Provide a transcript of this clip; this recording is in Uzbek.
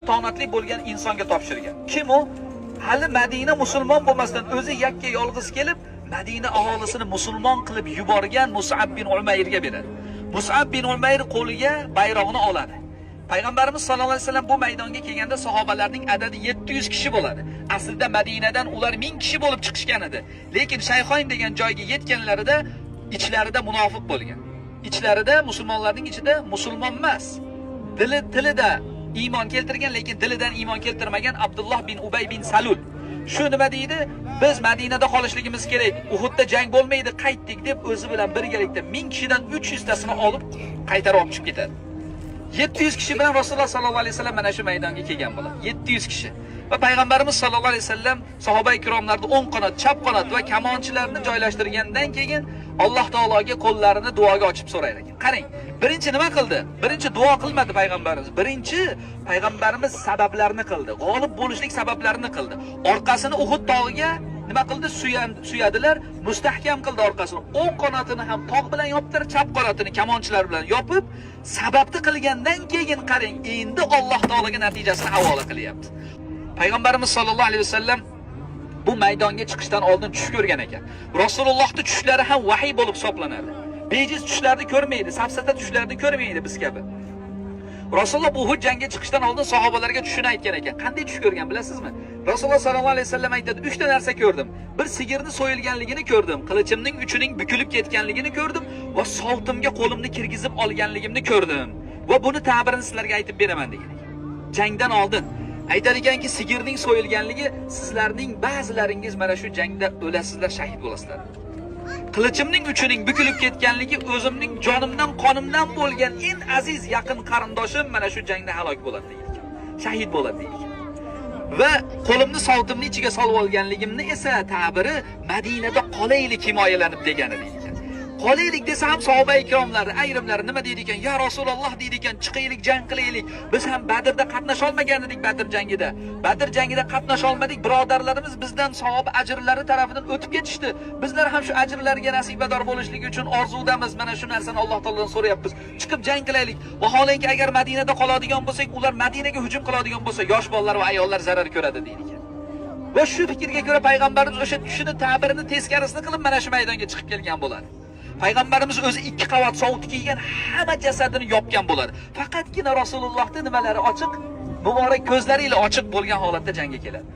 Tonatli bo'lgan insonga topshirgan. Kim u? Hali Madina musulmon bo'lmasdan o'zi yakka yolg'iz kelib, Madina aholisini musulmon qilib yuborgan Mus'ab bin Umayrga beradi. Mus'ab bin Umayr qo'liga bayrog'ini oladi. Payg'ambarimiz sollallohu alayhi vasallam bu maydonga kelganda sahobalarning adadi 700 kishi bo'ladi. Aslida Madinadan ular 1000 kishi bo'lib chiqishgan edi. Lekin Shayxoyn degan joyga yetganlarida ichlarida munofiq bo'lgan. Ichlarida musulmonlarning ichida musulmon emas. Tilida iymon keltirgan, lekin dilidan iymon keltirmagan Abdulloh bin Ubay bin Salul. Shu nima deydi? Biz Madinada qolishligimiz kerak. Uhudda jang bo'lmaydi, qaytdik deb o'zi bilan birgalikda 1000 kishidan 300 tasini olib qaytarib olib chiqib ketadi. 700 kishi bilan Rasululloh sallallohu alayhi vasallam mana shu maydonga kelgan bo'ladi. 700 kishi. Va payg'ambarimiz sallallohu alayhi vasallam sahoba ikromlarni o'ng qanot, chap qanot va kamonchilarni joylashtirgandan keyin Alloh taologa qo'llarini duoga ochib so'raydi ekan. Qarang, birinchi nima qildi? Birinchi duo qilmadi payg'ambarimiz. Birinchi payg'ambarimiz sabablarni qildi. G'olib bo'lishlik sabablarini qildi. Orqasini Uhud tog'iga nima qildi? Suyadilar, mustahkam qildi orqasini. O'ng qanotini ham tog' bilan yoptirib, chap qanotini kamonchilar bilan yopib, sababni qilgandan keyin qarang, endi Alloh taologa natijasini havola qilyapti. Payg'ambarimiz sollallohu alayhi vasallam bu maydonga chiqishdan oldin tush ko'rgan ekan. Rasulullohning tushlari ham vahiy bo'lib hisoblanadi. Bejiz tushlarni ko'rmaydi, safsata tushlarni ko'rmaydi biz kabi. Rasululloh Uhud jangiga chiqishdan oldin sahobalarga tushini aytgan ekan. Qanday tush ko'rgan bilasizmi? Rasululloh sallallohu alayhi vasallam aytadi, 3 ta narsa ko'rdim. Bir sigirni so'yilganligini ko'rdim, qilichimning uchining bukilib ketganligini ko'rdim va sovtimga qo'limni kirgizib olganligimni ko'rdim. Va buni ta'birini sizlarga aytib beraman degan ekan. Jangdan oldin aytar ekanki, sigirning so'yilganligi sizlarning ba'zilaringiz mana shu jangda o'lasizlar, shahid bo'lasizlar. Qilichimning uchining bukilib ketganligi o'zimning jonimdan, qonimdan bo'lgan eng aziz yaqin qarindoshim mana shu jangda halok bo'ladi degan. Shahid bo'ladi degan. Va qo'limni sovtimning ichiga solib olganligimni esa ta'biri Madinada qolaylik himoyalanib degani degan. Qolaylik desa ham sahoba ikromlari ayrimlari nima deydi ekan? Ya Rasululloh deydi ekan, chiqaylik, jang qilaylik. Biz ham Badrda qatnasha olmagan edik Badr jangida. Badr jangida qatnasha olmadik, birodarlarimiz bizdan savob ajrlari tarafidan o'tib ketishdi. Bizlar ham shu ajrlarga nasibador bo'lishlik uchun orzudamiz. Mana shu narsani Alloh taolodan so'rayapmiz. Chiqib jang qilaylik. Vaholanki agar Madinada qoladigan bo'lsak, ular Madinaga hujum qiladigan bo'lsa, yosh bolalar va ayollar zarar ko'radi deydi ekan. Va shu fikrga ko'ra payg'ambarimiz o'sha tushini ta'birini teskarisini qilib mana shu maydonga chiqib kelgan bo'ladi. Payg'ambarimiz o'zi 2 qavat sovut kiygan, hamma jasadini yopgan bo'ladi. Faqatgina Rasulullohning nimalari ochiq, muborak ko'zlari ila ochiq bo'lgan holatda jangga keladi.